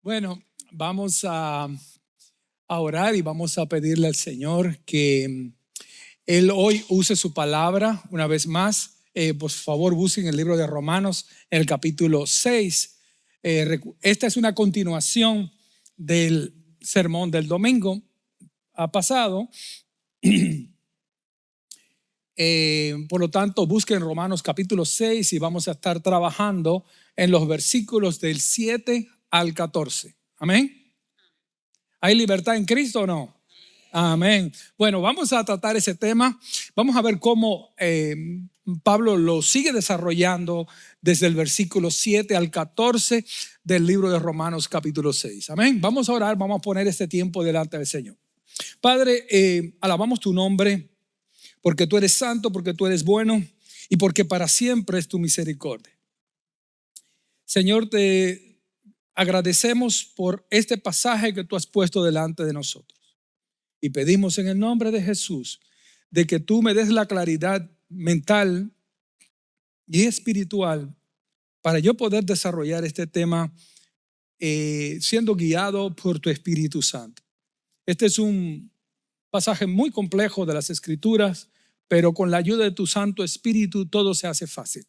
Bueno, vamos a orar y vamos a pedirle al Señor que Él hoy use su palabra una vez más. Por favor, busquen el libro de Romanos, en el capítulo 6. Esta es una continuación del sermón del domingo pasado. Por lo tanto, busquen Romanos capítulo 6 y vamos a estar trabajando en los versículos del 7 al 14. Amén. ¿Hay libertad en Cristo o no? Amén. Bueno, vamos a tratar ese tema. Vamos a ver cómo Pablo lo sigue desarrollando desde el versículo 7 al 14 del libro de Romanos capítulo 6. Amén. Vamos a orar, vamos a poner este tiempo delante del Señor. Padre, alabamos tu nombre porque tú eres santo, porque tú eres bueno y porque para siempre es tu misericordia. Señor, te agradecemos por este pasaje que tú has puesto delante de nosotros. Y pedimos en el nombre de Jesús de que tú me des la claridad mental y espiritual para yo poder desarrollar este tema siendo guiado por tu Espíritu Santo. Este es un pasaje muy complejo de las Escrituras, pero con la ayuda de tu Santo Espíritu todo se hace fácil.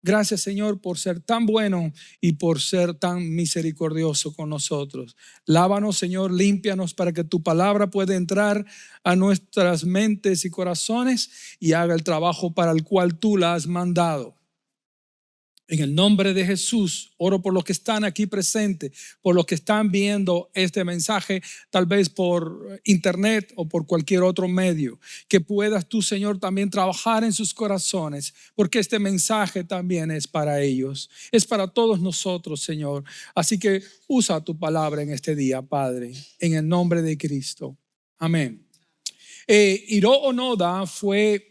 Gracias, Señor, por ser tan bueno y por ser tan misericordioso con nosotros. Lávanos, Señor, límpianos para que tu palabra pueda entrar a nuestras mentes y corazones y haga el trabajo para el cual tú la has mandado. En el nombre de Jesús, oro por los que están aquí presentes, por los que están viendo este mensaje, tal vez por internet o por cualquier otro medio, que puedas tú, Señor, también trabajar en sus corazones, porque este mensaje también es para ellos, es para todos nosotros, Señor. Así que usa tu palabra en este día, Padre, en el nombre de Cristo. Amén. Hiro Onoda fue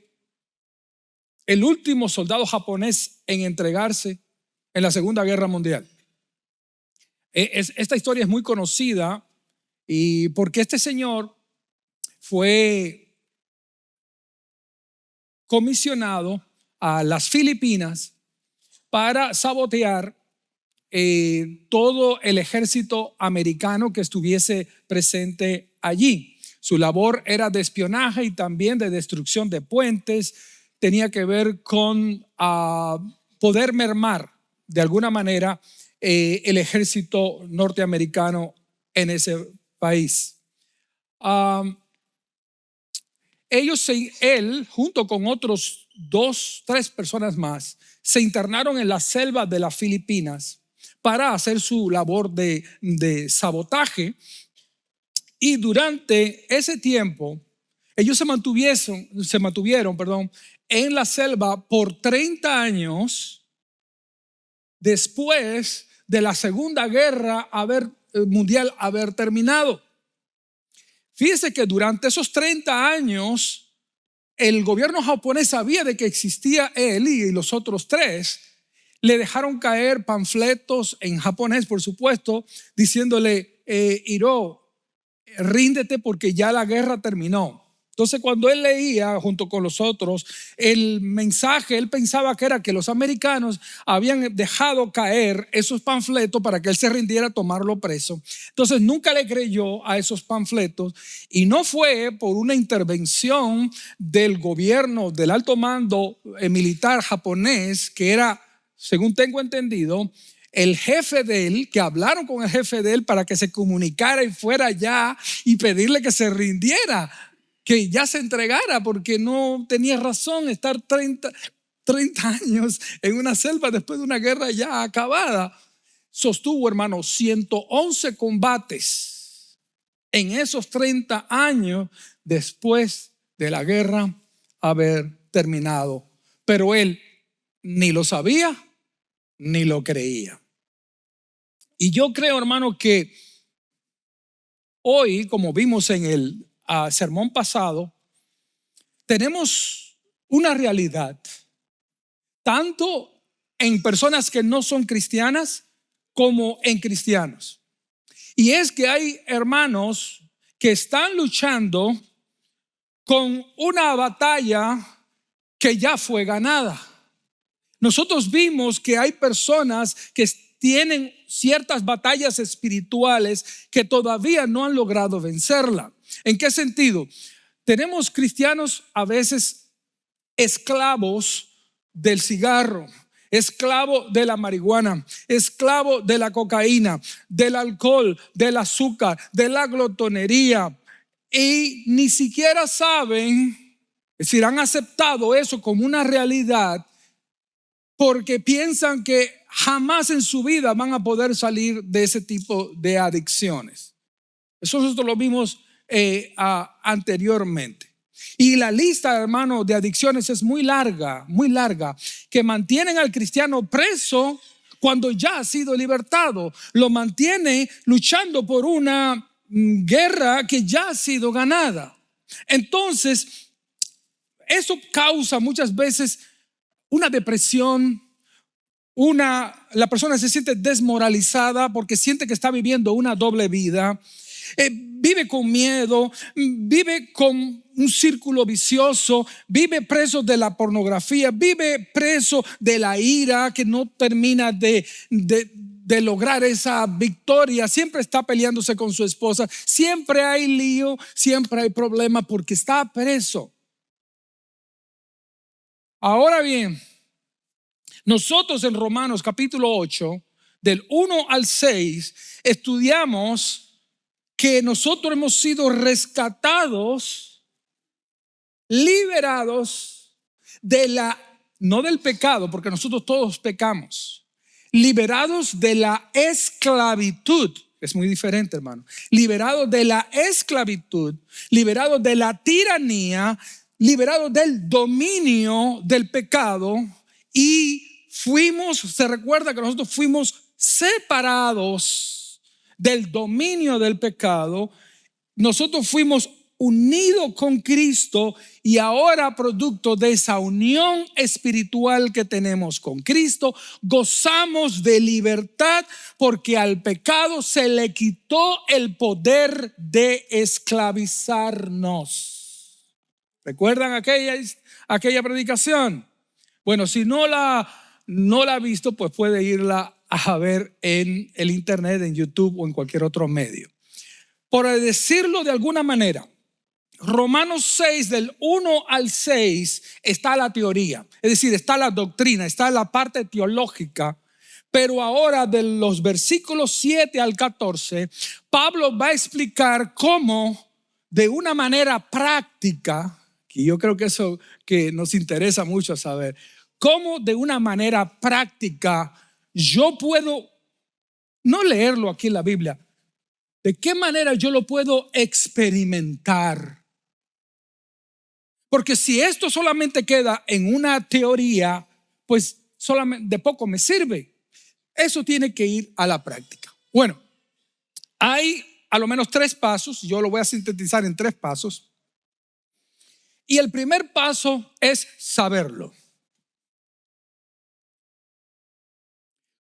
el último soldado japonés en entregarse en la Segunda Guerra Mundial. Esta historia es muy conocida y porque este señor fue comisionado a las Filipinas para sabotear todo el ejército americano que estuviese presente allí. Su labor era de espionaje y también de destrucción de puentes. Tenía que ver con poder mermar de alguna manera el ejército norteamericano en ese país. Él, junto con otros 3 personas más, se internaron en la selva de las Filipinas para hacer su labor de sabotaje. Y durante ese tiempo, ellos se mantuvieron en la selva por 30 años después de la Segunda Guerra Mundial haber terminado. Fíjese que durante esos 30 años el gobierno japonés sabía de que existía él y los otros 3. Le dejaron caer panfletos en japonés, por supuesto, diciéndole, Hiro, ríndete porque ya la guerra terminó. Entonces, cuando él leía junto con los otros el mensaje, él pensaba que era que los americanos habían dejado caer esos panfletos para que él se rindiera a tomarlo preso. Entonces, nunca le creyó a esos panfletos y no fue por una intervención del gobierno, del alto mando militar japonés, que era, según tengo entendido, el jefe de él, que hablaron con el jefe de él para que se comunicara y fuera allá y pedirle que se rindiera, que ya se entregara, porque no tenía razón estar 30 años en una selva después de una guerra ya acabada. Sostuvo, hermano, 111 combates en esos 30 años después de la guerra haber terminado. Pero él ni lo sabía ni lo creía. Y yo creo, hermano, que hoy, como vimos en el sermón pasado, tenemos una realidad, tanto en personas que no son cristianas como en cristianos. Y es que hay hermanos que están luchando con una batalla que ya fue ganada. Nosotros vimos que hay personas que tienen ciertas batallas espirituales que todavía no han logrado vencerla. ¿En qué sentido? Tenemos cristianos a veces esclavos del cigarro, esclavo de la marihuana, esclavo de la cocaína, del alcohol, del azúcar, de la glotonería, y ni siquiera saben, es decir, han aceptado eso como una realidad porque piensan que jamás en su vida van a poder salir de ese tipo de adicciones. Eso nosotros lo vimos anteriormente. Y la lista, hermano, de adicciones es muy larga, que mantienen al cristiano preso cuando ya ha sido libertado. Lo mantiene luchando por una guerra que ya ha sido ganada. Entonces, eso causa muchas veces una depresión. La persona se siente desmoralizada porque siente que está viviendo una doble vida. Vive con miedo, vive con un círculo vicioso, vive preso de la pornografía, vive preso de la ira que no termina de lograr esa victoria. Siempre está peleándose con su esposa, siempre hay lío, siempre hay problema porque está preso. Ahora bien, nosotros en Romanos capítulo 8, del 1 al 6, estudiamos que nosotros hemos sido rescatados, liberados no del pecado, porque nosotros todos pecamos, liberados de la esclavitud. Es muy diferente, hermano. Liberados de la esclavitud, liberados de la tiranía, liberados del dominio del pecado, y se recuerda que nosotros fuimos separados del dominio del pecado. Nosotros fuimos unidos con Cristo y ahora, producto de esa unión espiritual que tenemos con Cristo, gozamos de libertad porque al pecado se le quitó el poder de esclavizarnos. ¿Recuerdan aquella predicación? Bueno, si no la ha visto, pues puede irla a ver en el internet, en YouTube o en cualquier otro medio. Por decirlo de alguna manera, Romanos 6 del 1 al 6 está la teoría, es decir, está la doctrina, está la parte teológica. Pero ahora de los versículos 7 al 14, Pablo va a explicar cómo de una manera práctica, que yo creo que eso que nos interesa mucho saber, cómo de una manera práctica yo puedo, no leerlo aquí en la Biblia, ¿de qué manera yo lo puedo experimentar? Porque si esto solamente queda en una teoría, pues solamente de poco me sirve. Eso tiene que ir a la práctica. Bueno, hay a lo menos 3 pasos, yo lo voy a sintetizar en 3 pasos. Y el primer paso es saberlo.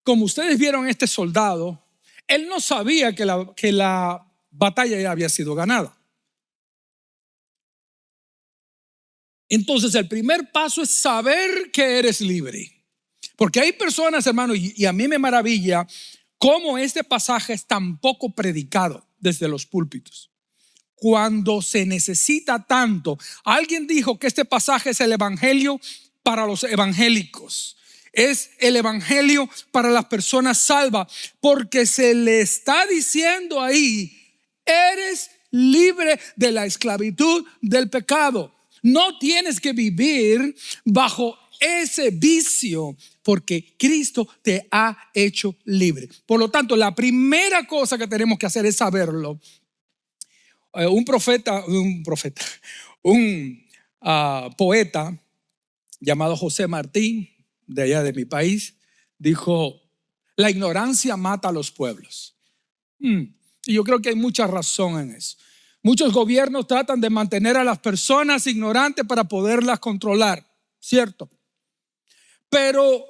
Como ustedes vieron, este soldado, él no sabía que la batalla ya había sido ganada. Entonces el primer paso es saber que eres libre. Porque hay personas, hermano, y a mí me maravilla cómo este pasaje es tan poco predicado desde los púlpitos. Cuando se necesita tanto. Alguien dijo que este pasaje es el evangelio para los evangélicos. Es el evangelio para las personas salvas, porque se le está diciendo ahí: eres libre de la esclavitud del pecado. No tienes que vivir bajo ese vicio, porque Cristo te ha hecho libre. Por lo tanto, la primera cosa que tenemos que hacer es saberlo. Un poeta llamado José Martín, de allá de mi país, dijo: la ignorancia mata a los pueblos. Y yo creo que hay mucha razón en eso. Muchos gobiernos tratan de mantener a las personas ignorantes para poderlas controlar, ¿cierto? Pero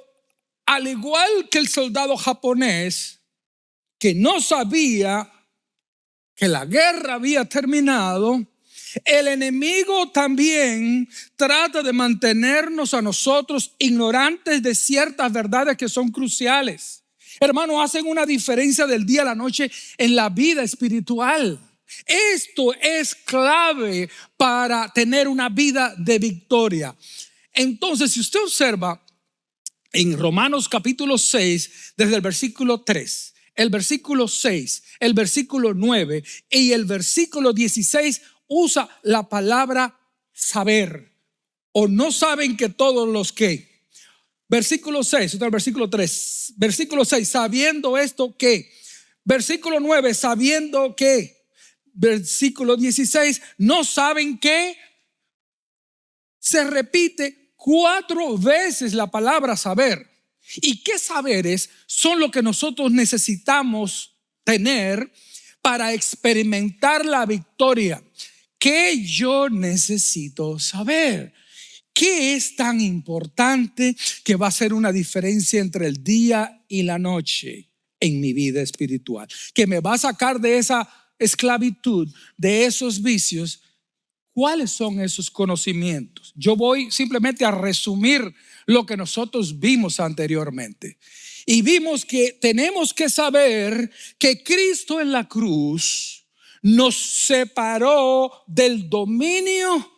al igual que el soldado japonés, que no sabía que la guerra había terminado, el enemigo también trata de mantenernos a nosotros ignorantes de ciertas verdades que son cruciales. Hermano, hacen una diferencia del día a la noche en la vida espiritual. Esto es clave para tener una vida de victoria. Entonces, si usted observa en Romanos capítulo 6, desde el versículo 3, el versículo 6, el versículo 9 y el versículo 16, usa la palabra saber. O no saben que todos los que. Versículo 6, otro versículo 3. Versículo 6, sabiendo esto que. Versículo 9, sabiendo que. Versículo 16, no saben que. Se repite 4 veces la palabra saber. ¿Y qué saberes son lo que nosotros necesitamos tener para experimentar la victoria? ¿Qué yo necesito saber? ¿Qué es tan importante que va a hacer una diferencia entre el día y la noche en mi vida espiritual? Que me va a sacar de esa esclavitud, de esos vicios. ¿Cuáles son esos conocimientos? Yo voy simplemente a resumir lo que nosotros vimos anteriormente. Y vimos que tenemos que saber que Cristo en la cruz nos separó del dominio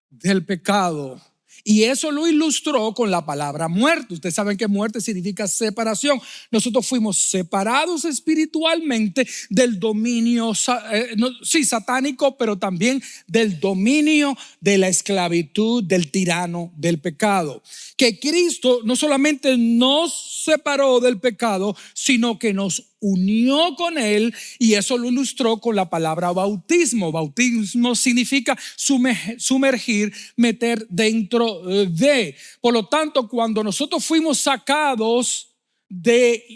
del pecado. Y eso lo ilustró con la palabra muerte. Ustedes saben que muerte significa separación. Nosotros fuimos separados espiritualmente del dominio, satánico, pero también del dominio de la esclavitud, del tirano, del pecado. Que Cristo no solamente nos separó del pecado, sino que nos unió con él, y eso lo ilustró con la palabra bautismo. Bautismo significa sumergir, meter dentro de. Por lo tanto, cuando nosotros fuimos sacados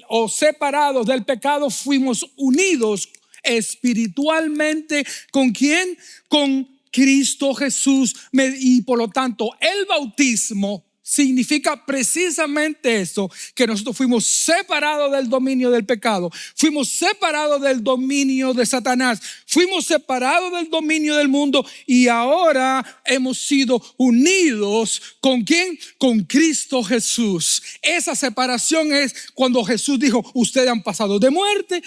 o separados del pecado, fuimos unidos espiritualmente. ¿Con quién? Con Cristo Jesús. Y por lo tanto, el bautismo significa precisamente eso, que nosotros fuimos separados del dominio del pecado, fuimos separados del dominio de Satanás, fuimos separados del dominio del mundo, y ahora hemos sido unidos. ¿Con quién? Con Cristo Jesús. Esa separación es cuando Jesús dijo: ustedes han pasado de muerte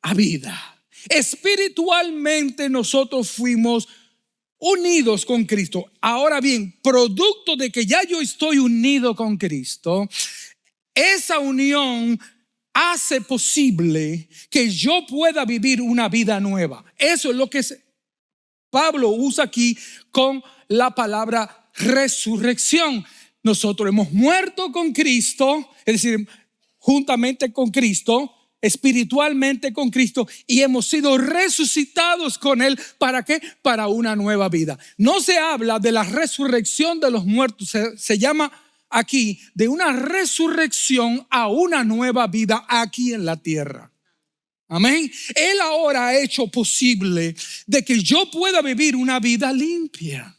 a vida. Espiritualmente nosotros fuimos unidos con Cristo. Ahora bien, producto de que ya yo estoy unido con Cristo, esa unión hace posible que yo pueda vivir una vida nueva. Eso es lo que Pablo usa aquí con la palabra resurrección. Nosotros hemos muerto con Cristo, es decir, juntamente con Cristo, espiritualmente con Cristo, y hemos sido resucitados con él. ¿Para qué? Para una nueva vida. No se habla de la resurrección de los muertos, se llama aquí de una resurrección a una nueva vida aquí en la tierra. Amén. Él ahora ha hecho posible de que yo pueda vivir una vida limpia.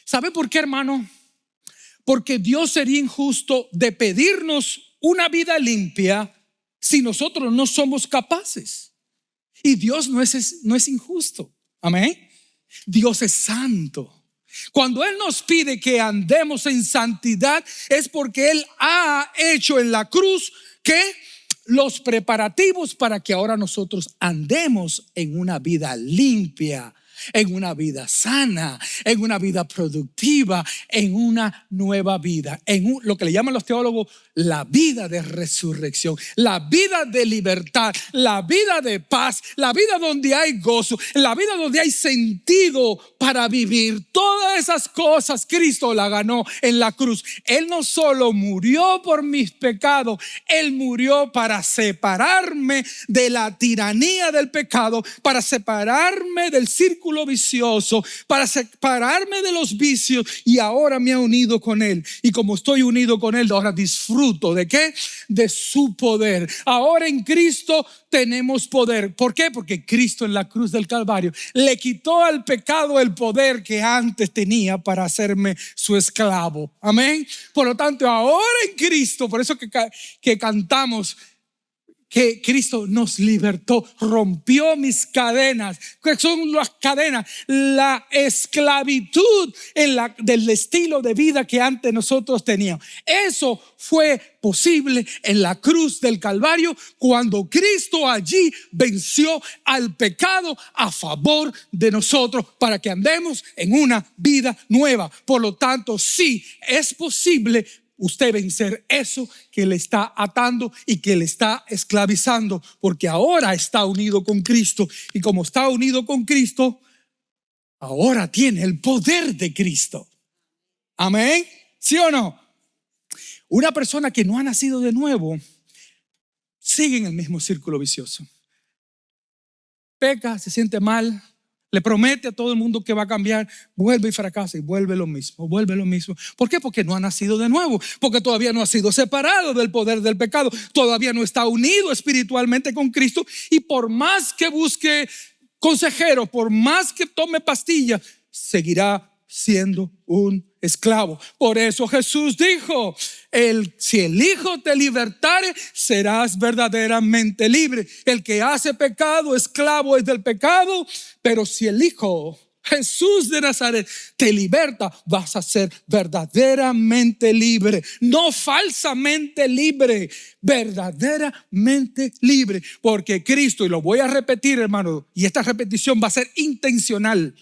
¿Sabe por qué, hermano? Porque Dios sería injusto de pedirnos una vida limpia si nosotros no somos capaces. Y Dios no es injusto. Amén. Dios es santo. Cuando Él nos pide que andemos en santidad, es porque Él ha hecho en la cruz que los preparativos para que ahora nosotros andemos en una vida limpia, en una vida sana, en una vida productiva, en una nueva vida, en lo que le llaman los teólogos la vida de resurrección, la vida de libertad, la vida de paz, la vida donde hay gozo, la vida donde hay sentido para vivir. Todas esas cosas Cristo la ganó en la cruz. Él no solo murió por mis pecados, Él murió para separarme de la tiranía del pecado, para separarme del círculo vicioso, para separarme de los vicios, y ahora me ha unido con Él. Y como estoy unido con Él, ahora disfruto ¿de qué? De su poder. Ahora en Cristo tenemos poder. ¿Por qué? Porque Cristo en la cruz del Calvario le quitó al pecado el poder que antes tenía para hacerme su esclavo. Amén. Por lo tanto, ahora en Cristo, por eso que cantamos que Cristo nos libertó, rompió mis cadenas. ¿Qué son las cadenas? La esclavitud del estilo de vida que antes nosotros teníamos. Eso fue posible en la cruz del Calvario, cuando Cristo allí venció al pecado a favor de nosotros, para que andemos en una vida nueva. Por lo tanto, sí, es posible usted vencer eso que le está atando y que le está esclavizando, porque ahora está unido con Cristo, y como está unido con Cristo, ahora tiene el poder de Cristo. Amén. ¿Sí o no? Una persona que no ha nacido de nuevo sigue en el mismo círculo vicioso. Peca, se siente mal, le promete a todo el mundo que va a cambiar, vuelve y fracasa y vuelve lo mismo, vuelve lo mismo. ¿Por qué? Porque no ha nacido de nuevo, porque todavía no ha sido separado del poder del pecado, todavía no está unido espiritualmente con Cristo, y por más que busque consejero, por más que tome pastillas, seguirá siendo un esclavo. Por eso Jesús dijo: si el Hijo te libertare, serás verdaderamente libre. El que hace pecado, esclavo es del pecado. Pero si el Hijo, Jesús de Nazaret, te liberta, vas a ser verdaderamente libre. No falsamente libre, verdaderamente libre. Porque Cristo, y lo voy a repetir, hermano, y esta repetición va a ser intencional,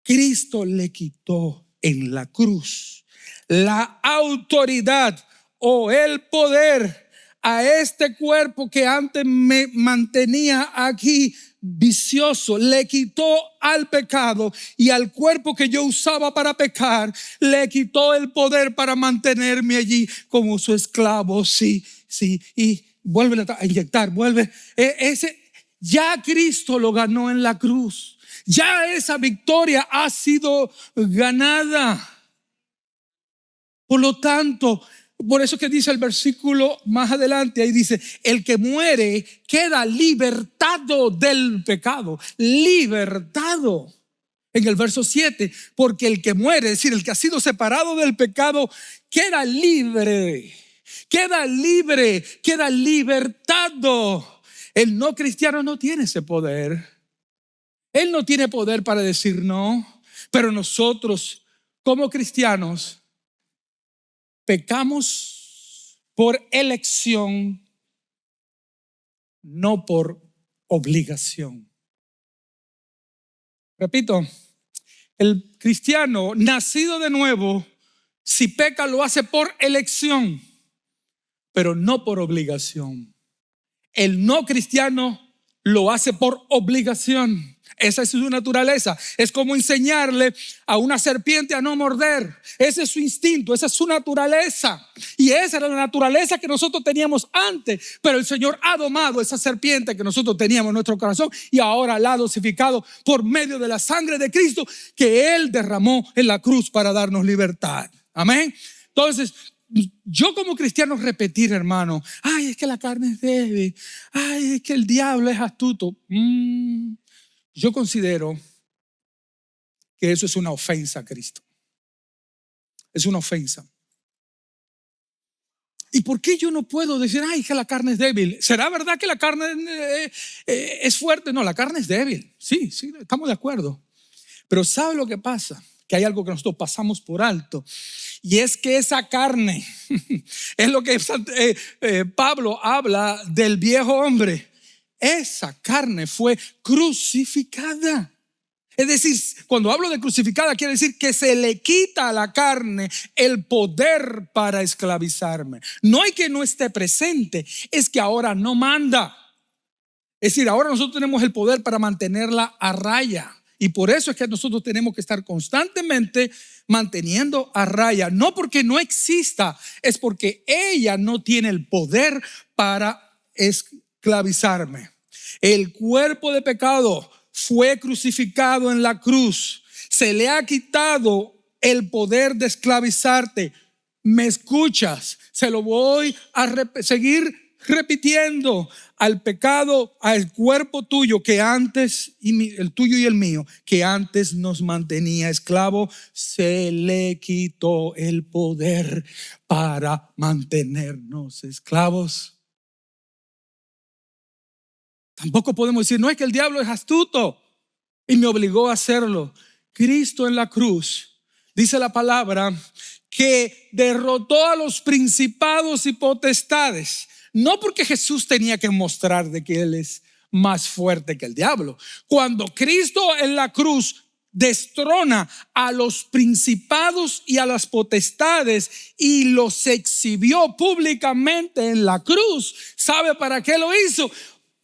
Cristo le quitó en la cruz la autoridad o el poder a este cuerpo que antes me mantenía aquí vicioso. Le quitó al pecado, y al cuerpo que yo usaba para pecar le quitó el poder para mantenerme allí como su esclavo. Sí, y vuelve a inyectar, vuelve. Ya Cristo lo ganó en la cruz. Ya esa victoria ha sido ganada. Por lo tanto, por eso que dice el versículo más adelante, ahí dice: el que muere queda libertado del pecado. Libertado. En el verso 7, porque el que muere, es decir, el que ha sido separado del pecado, queda libre. Queda libre, queda libertado. El no cristiano no tiene ese poder. Él no tiene poder para decir no, pero nosotros como cristianos pecamos por elección, no por obligación. Repito, el cristiano nacido de nuevo, si peca, lo hace por elección, pero no por obligación. El no cristiano lo hace por obligación. Esa es su naturaleza. Es como enseñarle a una serpiente a no morder. Ese es su instinto, esa es su naturaleza. Y esa era la naturaleza que nosotros teníamos antes. Pero el Señor ha domado esa serpiente que nosotros teníamos en nuestro corazón, y ahora la ha dosificado por medio de la sangre de Cristo que Él derramó en la cruz para darnos libertad. Amén. Entonces, yo como cristiano repetir, hermano: ay, es que la carne es débil, ay, es que el diablo es astuto. Yo considero que eso es una ofensa a Cristo. Es una ofensa. ¿Y por qué yo no puedo decir: ay, que la carne es débil? ¿Será verdad que la carne es fuerte? No, la carne es débil. Sí, estamos de acuerdo. Pero ¿sabe lo que pasa? Que hay algo que nosotros pasamos por alto, y es que esa carne es lo que Pablo habla del viejo hombre. Esa carne fue crucificada. Es decir, cuando hablo de crucificada, quiere decir que se le quita a la carne el poder para esclavizarme. No hay que no esté presente, es que ahora no manda. Es decir, ahora nosotros tenemos el poder para mantenerla a raya. Y por eso es que nosotros tenemos que estar constantemente manteniendo a raya. No porque no exista, es porque ella no tiene el poder para esclavizarme. El cuerpo de pecado fue crucificado en la cruz. Se le ha quitado el poder de esclavizarte. ¿Me escuchas? Se lo voy a seguir repitiendo. Al pecado, al cuerpo tuyo que antes, el tuyo y el mío, que antes nos mantenía esclavo, se le quitó el poder para mantenernos esclavos. Tampoco podemos decir, no, es que el diablo es astuto y me obligó a hacerlo. Cristo en la cruz, dice la palabra, que derrotó a los principados y potestades. No porque Jesús tenía que mostrar de que Él es más fuerte que el diablo. Cuando Cristo en la cruz destrona a los principados y a las potestades y los exhibió públicamente en la cruz, ¿sabe para qué lo hizo?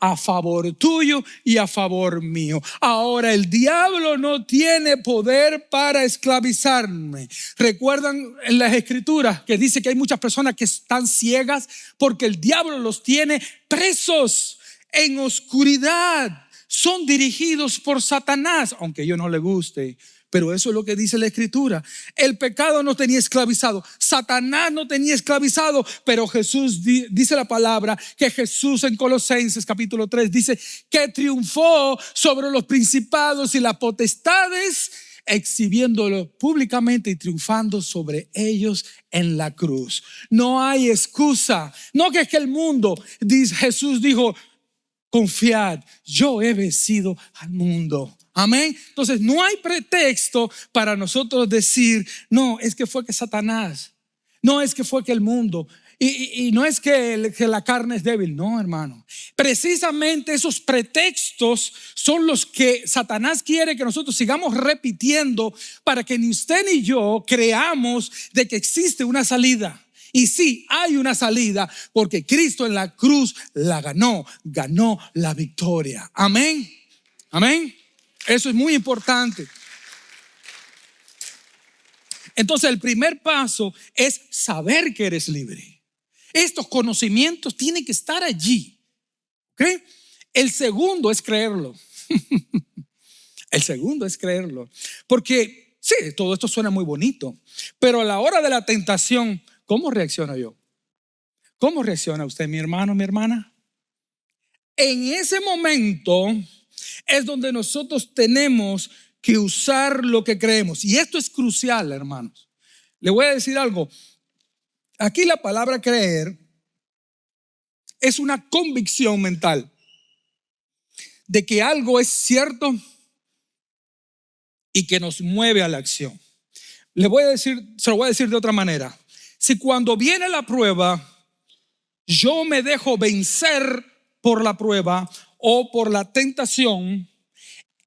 A favor tuyo y a favor mío. Ahora el diablo no tiene poder para esclavizarme. Recuerdan en las escrituras que dice que hay muchas personas que están ciegas porque el diablo los tiene presos en oscuridad. Son dirigidos por Satanás, aunque a ellos no les guste. Pero eso es lo que dice la escritura. El pecado no tenía esclavizado, Satanás no tenía esclavizado, pero Jesús, dice la palabra, que Jesús en Colosenses capítulo 3 dice que triunfó sobre los principados y las potestades, exhibiéndolo públicamente y triunfando sobre ellos en la cruz. No hay excusa. No que es que el mundo, Jesús dijo, confiad, yo he vencido al mundo. Amén. Entonces no hay pretexto para nosotros decir, no, es que fue que Satanás, no es que fue que el mundo, y no es que la carne es débil. No, hermano. Precisamente esos pretextos son los que Satanás quiere que nosotros sigamos repitiendo para que ni usted ni yo creamos de que existe una salida. Y sí, hay una salida porque Cristo en la cruz la ganó la victoria. Amén. Amén. Eso es muy importante. Entonces el primer paso es saber que eres libre. Estos conocimientos tienen que estar allí. ¿Okay? El segundo es creerlo. El segundo es creerlo. Porque sí, todo esto suena muy bonito, pero a la hora de la tentación, ¿cómo reacciono yo? ¿Cómo reacciona usted, mi hermano, mi hermana? En ese momento es donde nosotros tenemos que usar lo que creemos. Y esto es crucial, hermanos. Le voy a decir algo. Aquí la palabra creer es una convicción mental de que algo es cierto y que nos mueve a la acción. Se lo voy a decir de otra manera. Si cuando viene la prueba, yo me dejo vencer por la prueba o por la tentación,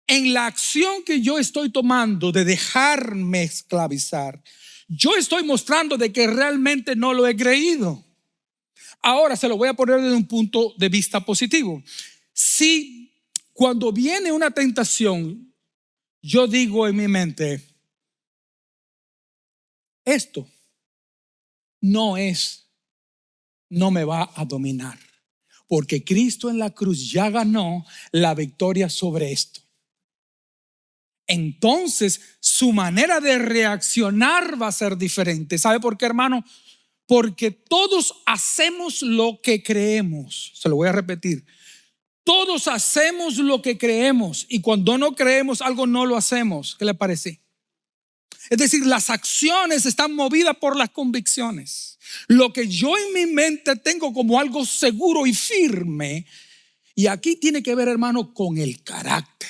en la acción que yo estoy tomando de dejarme esclavizar, yo estoy mostrando de que realmente no lo he creído. Ahora se lo voy a poner desde un punto de vista positivo. Si cuando viene una tentación, yo digo en mi mente, esto no me va a dominar, porque Cristo en la cruz ya ganó la victoria sobre esto. Entonces su manera de reaccionar va a ser diferente. ¿Sabe por qué, hermano? Porque todos hacemos lo que creemos. Se lo voy a repetir. Todos hacemos lo que creemos, y cuando no creemos algo no lo hacemos. ¿Qué le parece? Es decir, las acciones están movidas por las convicciones. Lo que yo en mi mente tengo como algo seguro y firme, y aquí tiene que ver, hermano, con el carácter.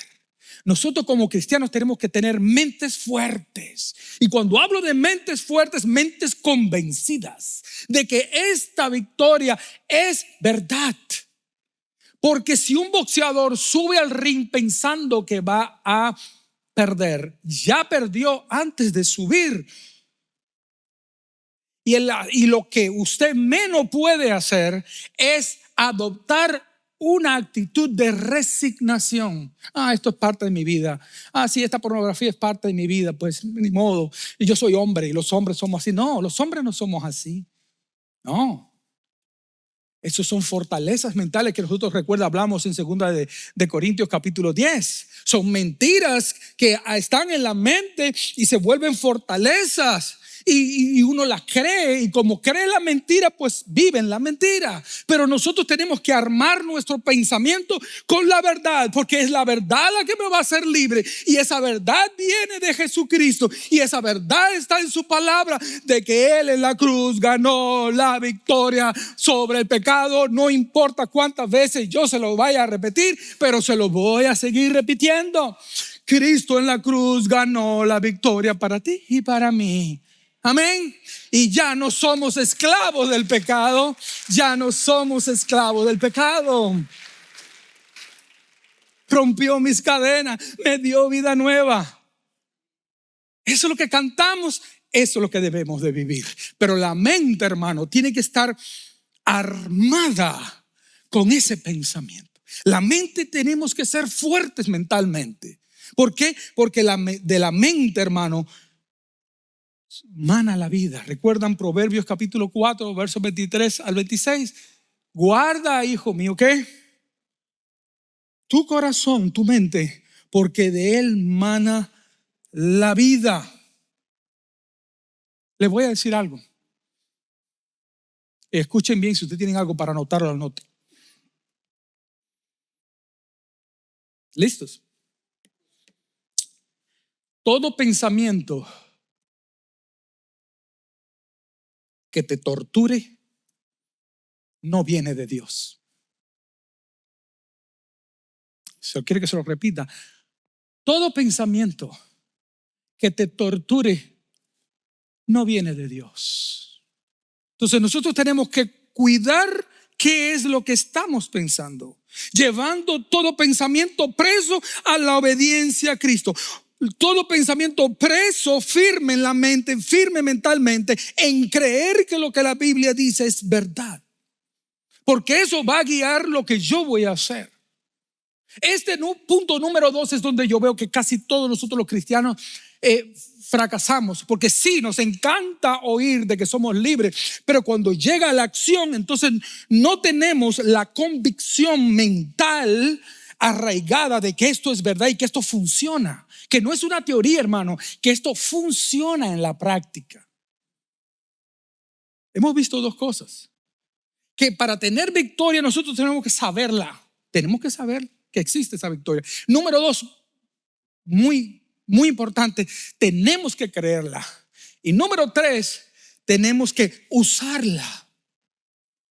Nosotros como cristianos tenemos que tener mentes fuertes. Y cuando hablo de mentes fuertes, mentes convencidas de que esta victoria es verdad. Porque si un boxeador sube al ring pensando que va a perder, ya perdió antes de subir. Y lo que usted menos puede hacer es adoptar una actitud de resignación. Esto es parte de mi vida. Sí, esta pornografía es parte de mi vida. Pues ni modo. Y yo soy hombre y los hombres somos así. No, los hombres no somos así. No. Esos son fortalezas mentales que nosotros, recuerda, hablamos en 2 de Corintios capítulo 10. Son mentiras que están en la mente y se vuelven fortalezas. y uno la cree, y como cree la mentira, pues vive en la mentira. Pero nosotros tenemos que armar nuestro pensamiento con la verdad, porque es la verdad la que me va a hacer libre, y esa verdad viene de Jesucristo, y esa verdad está en su palabra, de que Él en la cruz ganó la victoria sobre el pecado. No importa cuántas veces yo se lo vaya a repetir, pero se lo voy a seguir repitiendo. Cristo en la cruz ganó la victoria para ti y para mí. Amén. Y ya no somos esclavos del pecado. Ya no somos esclavos del pecado. Rompió mis cadenas, me dio vida nueva. Eso es lo que cantamos, eso es lo que debemos de vivir. Pero la mente, hermano, tiene que estar armada con ese pensamiento. La mente, tenemos que ser fuertes mentalmente. ¿Por qué? Porque de la mente, hermano, mana la vida. ¿Recuerdan Proverbios capítulo 4, versos 23 al 26? Guarda, hijo mío, ¿qué? Tu corazón, tu mente, porque de él mana la vida. Les voy a decir algo. Escuchen bien, si ustedes tienen algo para anotarlo, anoten. ¿Listos? Todo pensamiento que te torture no viene de Dios. Si quiere que se lo repita, todo pensamiento que te torture no viene de Dios. Entonces nosotros tenemos que cuidar qué es lo que estamos pensando, llevando todo pensamiento preso a la obediencia a Cristo. Todo pensamiento preso, firme en la mente, firme mentalmente, en creer que lo que la Biblia dice es verdad. Porque eso va a guiar lo que yo voy a hacer. Punto número 2 es donde yo veo que casi todos nosotros los cristianos fracasamos. Porque sí, nos encanta oír de que somos libres, pero cuando llega la acción, entonces no tenemos la convicción mental arraigada de que esto es verdad y que esto funciona. Que no es una teoría, hermano, que esto funciona en la práctica. Hemos visto dos cosas. Que para tener victoria nosotros tenemos que saberla. Tenemos que saber que existe esa victoria. Número 2, muy importante, tenemos que creerla. Y número 3, tenemos que usarla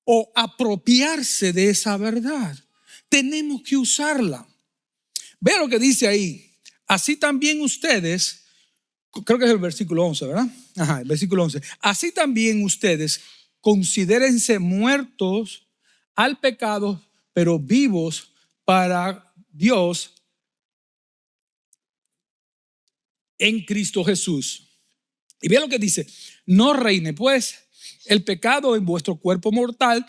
o apropiarse de esa verdad. Tenemos que usarla. Ve lo que dice ahí. Así también ustedes, creo que es el versículo 11, ¿verdad? Ajá, el versículo 11. Así también ustedes considérense muertos al pecado, pero vivos para Dios en Cristo Jesús. Y ve lo que dice: no reine pues el pecado en vuestro cuerpo mortal,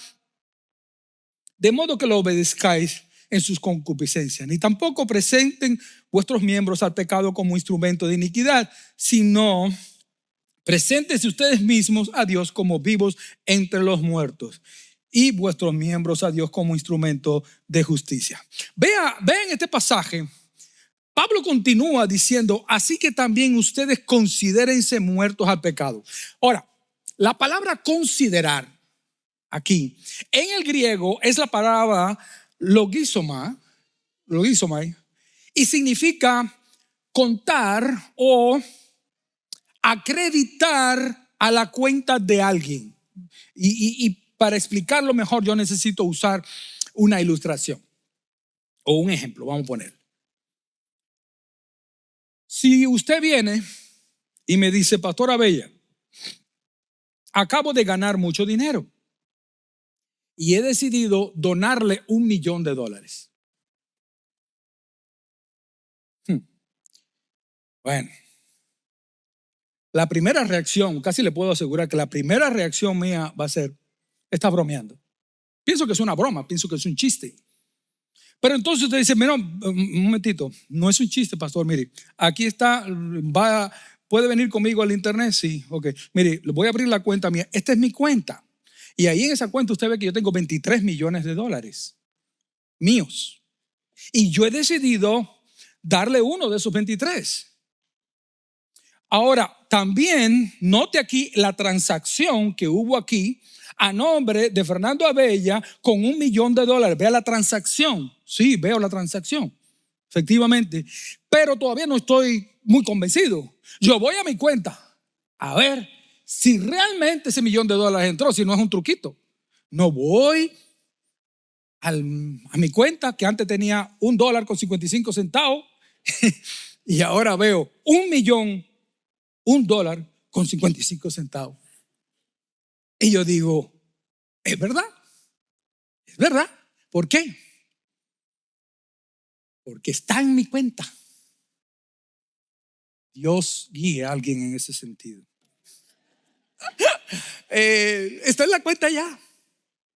de modo que lo obedezcáis en sus concupiscencias, ni tampoco presenten vuestros miembros al pecado como instrumento de iniquidad, sino preséntense ustedes mismos a Dios como vivos entre los muertos, y vuestros miembros a Dios como instrumento de justicia. Vean este pasaje. Pablo continúa diciendo: así que también ustedes considérense muertos al pecado. Ahora, la palabra considerar aquí en el griego es la palabra logizomai, y significa contar o acreditar a la cuenta de alguien. Y para explicarlo mejor, yo necesito usar una ilustración o un ejemplo. Vamos a poner: si usted viene y me dice: Pastor Abella, acabo de ganar mucho dinero y he decidido donarle $1,000,000. Bueno, la primera reacción, casi le puedo asegurar que la primera reacción mía va a ser: está bromeando. Pienso que es una broma, pienso que es un chiste. Pero entonces usted dice: mira, un momentito, no es un chiste, pastor, mire, aquí está, ¿puede venir conmigo al internet? Sí, ok. Mire, le voy a abrir la cuenta mía. Esta es mi cuenta. Y ahí en esa cuenta usted ve que yo tengo $23 millones míos. Y yo he decidido darle uno de esos 23. Ahora, también note aquí la transacción que hubo aquí a nombre de Fernando Abella con $1 millón. Vea la transacción. Sí, veo la transacción, efectivamente. Pero todavía no estoy muy convencido. Yo voy a mi cuenta a ver si realmente ese $1 millón entró, si no es un truquito. No voy a mi cuenta, que antes tenía $1.55 y ahora veo $1 millón, $1.55. Y yo digo, es verdad. Es verdad. ¿Por qué? Porque está en mi cuenta. Dios guíe a alguien en ese sentido. Está en la cuenta ya.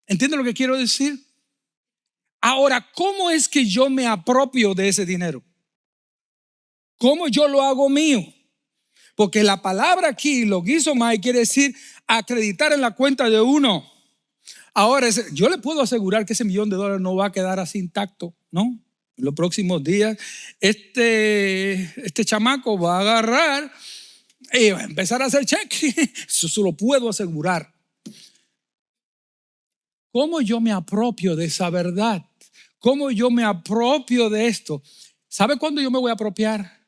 ¿Entienden lo que quiero decir? Ahora, ¿cómo es que yo me apropio de ese dinero? ¿Cómo yo lo hago mío? Porque la palabra aquí, logizomai, quiere decir acreditar en la cuenta de uno. Ahora, yo le puedo asegurar que ese $1 millón no va a quedar así intacto, ¿no? En los próximos días, este chamaco va a agarrar y va a empezar a hacer cheque. Eso se lo puedo asegurar. ¿Cómo yo me apropio de esa verdad? ¿Cómo yo me apropio de esto? ¿Sabe cuándo yo me voy a apropiar?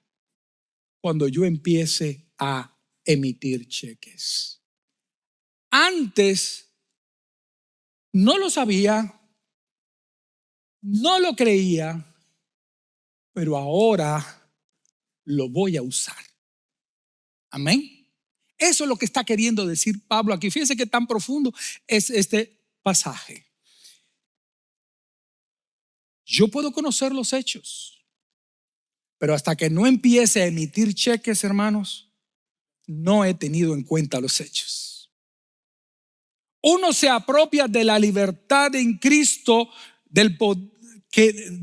Cuando yo empiece a emitir cheques. Antes no lo sabía, no lo creía, pero ahora lo voy a usar. Amén. Eso es lo que está queriendo decir Pablo aquí. Fíjense qué tan profundo es este pasaje. Yo puedo conocer los hechos, pero hasta que no empiece a emitir cheques, hermanos, no he tenido en cuenta los hechos. Uno se apropia de la libertad en Cristo, de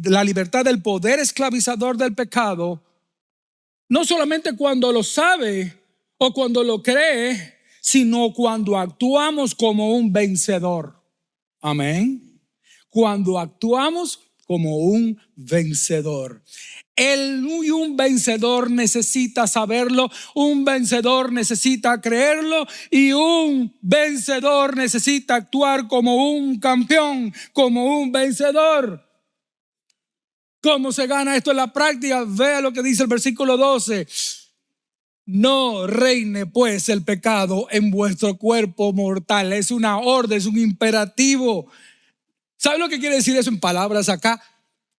la libertad del poder esclavizador del pecado, no solamente cuando lo sabe o cuando lo cree, sino cuando actuamos como un vencedor. Amén. Cuando actuamos como un vencedor. Un vencedor necesita saberlo, un vencedor necesita creerlo y un vencedor necesita actuar como un campeón, como un vencedor. ¿Cómo se gana esto en la práctica? Vea lo que dice el versículo 12. No reine pues el pecado en vuestro cuerpo mortal. Es una orden, es un imperativo. ¿Sabe lo que quiere decir eso en palabras acá?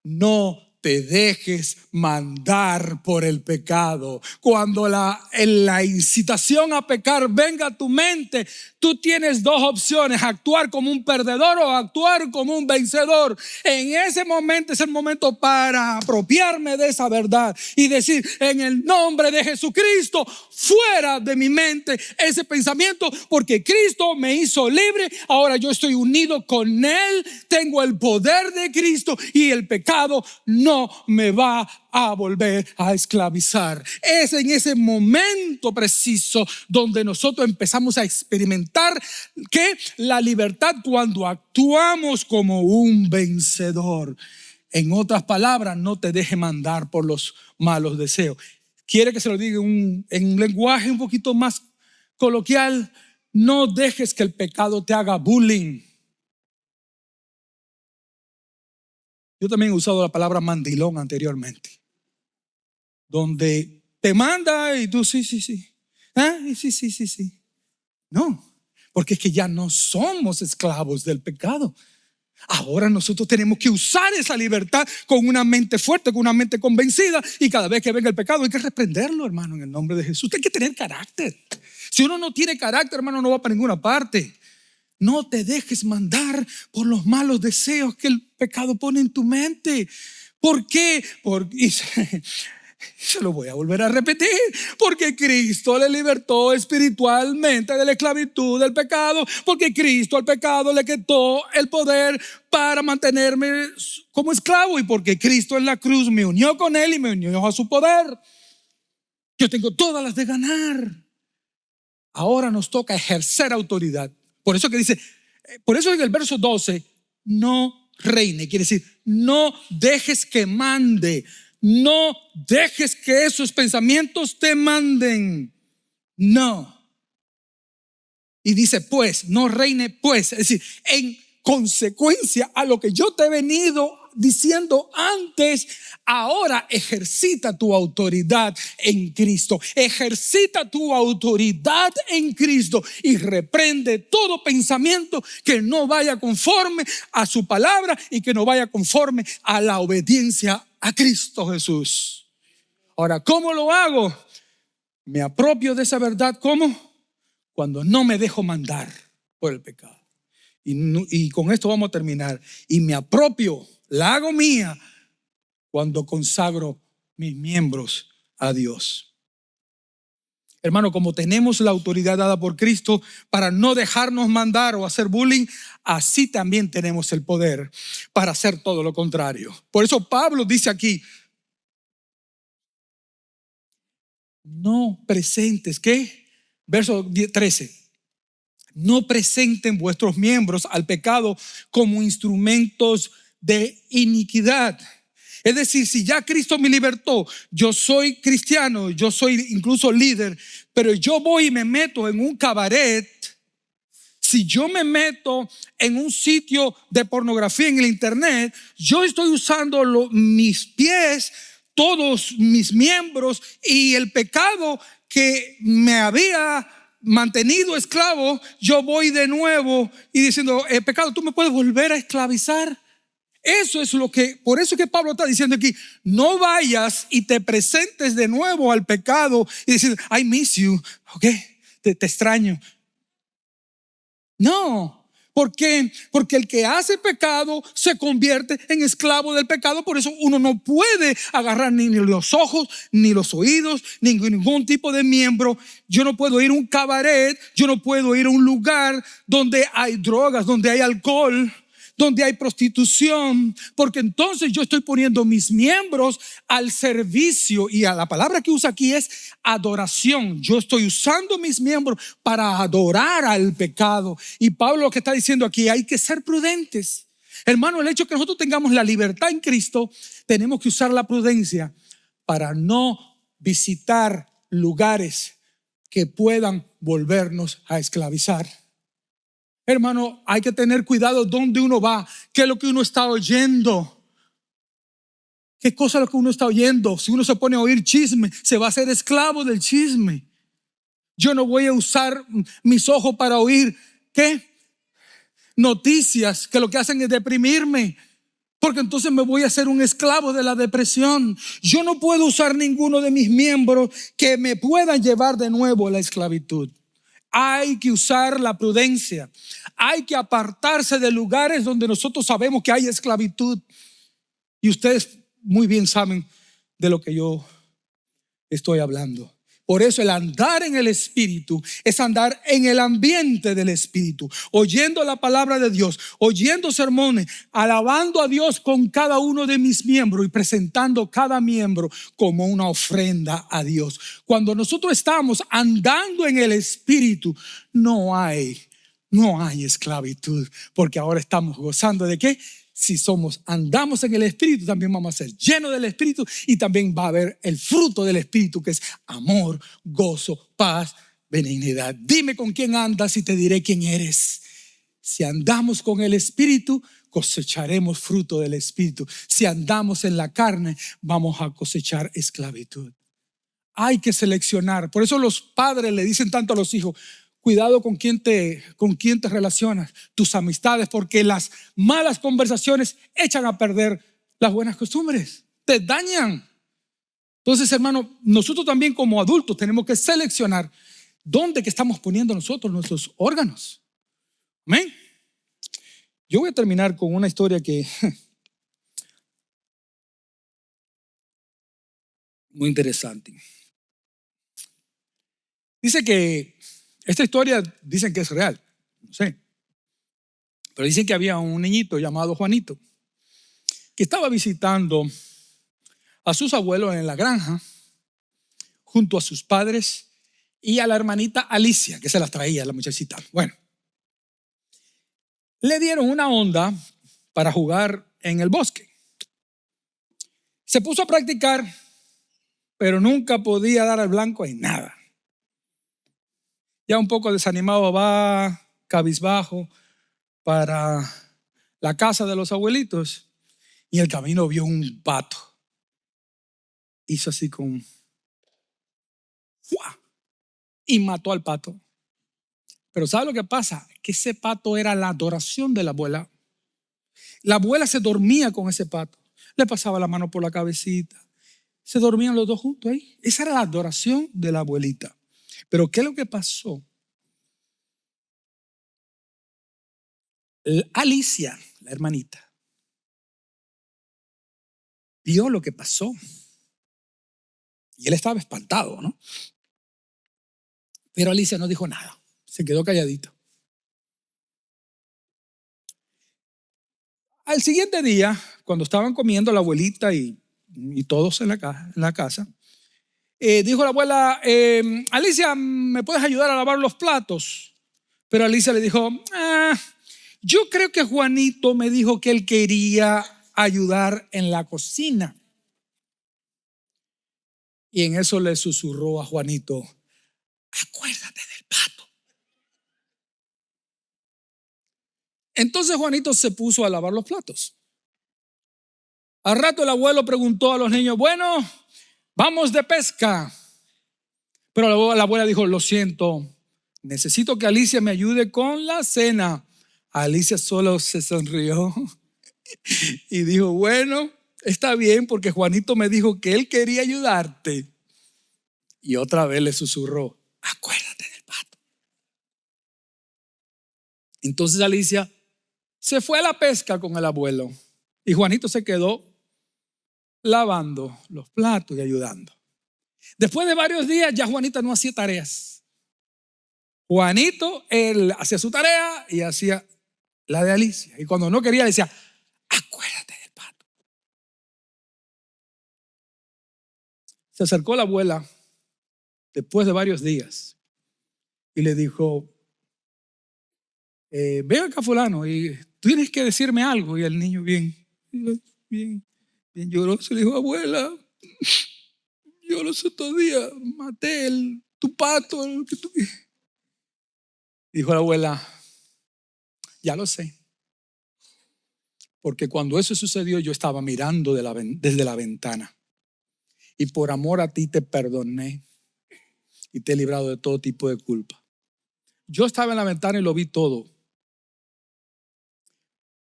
No te dejes mandar por el pecado. Cuando la incitación a pecar venga a tu mente, tú tienes dos opciones: actuar como un perdedor o actuar como un vencedor. En ese momento es el momento para apropiarme de esa verdad y decir: en el nombre de Jesucristo, fuera de mi mente ese pensamiento, porque Cristo me hizo libre. Ahora yo estoy unido con Él, tengo el poder de Cristo y el pecado no me va a volver a esclavizar. Es en ese momento preciso donde nosotros empezamos a experimentar que la libertad, cuando actuamos como un vencedor. En otras palabras, no te deje mandar por los malos deseos. Quiere que se lo diga en un lenguaje un poquito más coloquial: no dejes que el pecado te haga bullying. Yo también he usado la palabra mandilón anteriormente, donde te manda y tú sí. Sí. No, porque es que ya no somos esclavos del pecado. Ahora nosotros tenemos que usar esa libertad con una mente fuerte, con una mente convencida, y cada vez que venga el pecado hay que reprenderlo, hermano, en el nombre de Jesús. Hay que tener carácter. Si uno no tiene carácter, hermano, no va para ninguna parte. No te dejes mandar por los malos deseos que el pecado pone en tu mente. ¿Por qué? Porque se lo voy a volver a repetir: porque Cristo le libertó espiritualmente de la esclavitud del pecado, porque Cristo al pecado le quitó el poder para mantenerme como esclavo, y porque Cristo en la cruz me unió con Él y me unió a su poder. Yo tengo todas las de ganar. Ahora nos toca ejercer autoridad. Por eso que dice, por eso en el verso 12, no reine, quiere decir, no dejes que mande, no dejes que esos pensamientos te manden. No. Y dice pues, no reine pues. Es decir, en consecuencia a lo que yo te he venido diciendo antes, ahora ejercita tu autoridad en Cristo. Ejercita tu autoridad en Cristo y reprende todo pensamiento que no vaya conforme a su palabra y que no vaya conforme a la obediencia a Cristo Jesús. Ahora, ¿cómo lo hago? Me apropio de esa verdad. ¿Cómo? Cuando no me dejo mandar por el pecado. Y con esto vamos a terminar. Y me apropio, la hago mía, cuando consagro mis miembros a Dios. Hermano, como tenemos la autoridad dada por Cristo para no dejarnos mandar o hacer bullying, así también tenemos el poder para hacer todo lo contrario. Por eso Pablo dice aquí, no presentes, ¿qué? Verso 13. No presenten vuestros miembros al pecado como instrumentos de iniquidad. Es decir, si ya Cristo me libertó, yo soy cristiano, yo soy incluso líder, pero yo voy y me meto en un cabaret. Si yo me meto en un sitio de pornografía en el internet, yo estoy usando mis pies, todos mis miembros, y el pecado que me había mantenido esclavo, yo voy de nuevo y diciendo, pecado, tú me puedes volver a esclavizar. Eso es por eso es que Pablo está diciendo aquí, no vayas y te presentes de nuevo al pecado y decir, I miss you, ok, te extraño. No, ¿por qué? Porque el que hace pecado se convierte en esclavo del pecado. Por eso uno no puede agarrar ni los ojos, ni los oídos, ni ningún tipo de miembro. Yo no puedo ir a un cabaret, yo no puedo ir a un lugar donde hay drogas, donde hay alcohol, donde hay prostitución, porque entonces yo estoy poniendo mis miembros al servicio, y a la palabra que usa aquí es adoración. Yo estoy usando mis miembros para adorar al pecado. Y Pablo lo que está diciendo aquí, hay que ser prudentes. Hermano, el hecho que nosotros tengamos la libertad en Cristo, tenemos que usar la prudencia para no visitar lugares que puedan volvernos a esclavizar. Hermano, hay que tener cuidado dónde uno va, qué es lo que uno está oyendo, qué cosa es lo que uno está oyendo. Si uno se pone a oír chisme, se va a hacer esclavo del chisme. Yo no voy a usar mis ojos para oír, ¿qué? Noticias que lo que hacen es deprimirme, porque entonces me voy a hacer un esclavo de la depresión. Yo no puedo usar ninguno de mis miembros que me puedan llevar de nuevo a la esclavitud. Hay que usar la prudencia. Hay que apartarse de lugares donde nosotros sabemos que hay esclavitud. Y ustedes muy bien saben de lo que yo estoy hablando. Por eso el andar en el Espíritu es andar en el ambiente del Espíritu, oyendo la palabra de Dios, oyendo sermones, alabando a Dios con cada uno de mis miembros y presentando cada miembro como una ofrenda a Dios. Cuando nosotros estamos andando en el Espíritu, no hay esclavitud, porque ahora estamos gozando de ¿qué? Si andamos en el Espíritu, también vamos a ser llenos del Espíritu, y también va a haber el fruto del Espíritu, que es amor, gozo, paz, benignidad. Dime con quién andas y te diré quién eres. Si andamos con el Espíritu, cosecharemos fruto del Espíritu. Si andamos en la carne, vamos a cosechar esclavitud. Hay que seleccionar. Por eso los padres le dicen tanto a los hijos, cuidado con quién te relacionas, tus amistades, porque las malas conversaciones echan a perder las buenas costumbres, te dañan. Entonces, hermano, nosotros también como adultos tenemos que seleccionar dónde que estamos poniendo nosotros nuestros órganos. Amén. Yo voy a terminar con una historia que muy interesante. Dice que esta historia dicen que es real, no sé, pero dicen que había un niñito llamado Juanito que estaba visitando a sus abuelos en la granja junto a sus padres y a la hermanita Alicia, que se las traía la muchachita. Bueno, le dieron una onda para jugar en el bosque. Se puso a practicar, pero nunca podía dar al blanco en nada. Ya un poco desanimado va cabizbajo para la casa de los abuelitos y en el camino vio un pato. Hizo así con ¡fua! Y mató al pato. Pero ¿sabe lo que pasa? Que ese pato era la adoración de la abuela. La abuela se dormía con ese pato. Le pasaba la mano por la cabecita. Se dormían los dos juntos ahí. Esa era la adoración de la abuelita. Pero ¿qué es lo que pasó? Alicia, la hermanita, vio lo que pasó. Y él estaba espantado, ¿no? Pero Alicia no dijo nada. Se quedó calladita. Al siguiente día, cuando estaban comiendo la abuelita y todos en la casa, dijo la abuela, Alicia, ¿me puedes ayudar a lavar los platos? Pero Alicia le dijo, yo creo que Juanito me dijo que él quería ayudar en la cocina. Y en eso le susurró a Juanito, acuérdate del pato. Entonces Juanito se puso a lavar los platos. Al rato el abuelo preguntó a los niños, bueno, vamos de pesca. Pero la abuela dijo, lo siento, necesito que Alicia me ayude con la cena. Alicia solo se sonrió y dijo, bueno, está bien porque Juanito me dijo que él quería ayudarte. Y otra vez le susurró, acuérdate del pato. Entonces Alicia se fue a la pesca con el abuelo y Juanito se quedó lavando los platos y ayudando. Después de varios días ya Juanita no hacía tareas. Juanito, él hacía su tarea y hacía la de Alicia. Y cuando no quería le decía, acuérdate del pato. Se acercó la abuela después de varios días y le dijo, ve acá fulano y tú tienes que decirme algo. Y el niño bien lloroso le dijo, abuela, yo los otros días maté tu pato. Dijo la abuela, ya lo sé. Porque cuando eso sucedió yo estaba mirando desde la ventana. Y por amor a ti te perdoné y te he librado de todo tipo de culpa. Yo estaba en la ventana y lo vi todo.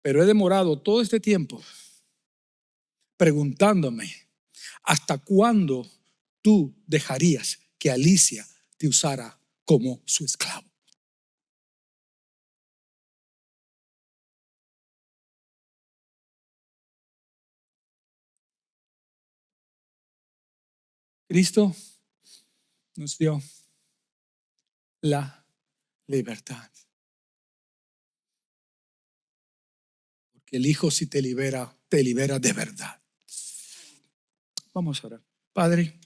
Pero he demorado todo este tiempo preguntándome hasta cuándo tú dejarías que Alicia te usara como su esclavo. Cristo nos dio la libertad. Porque el Hijo, si te libera de verdad. Vamos a orar. Padre,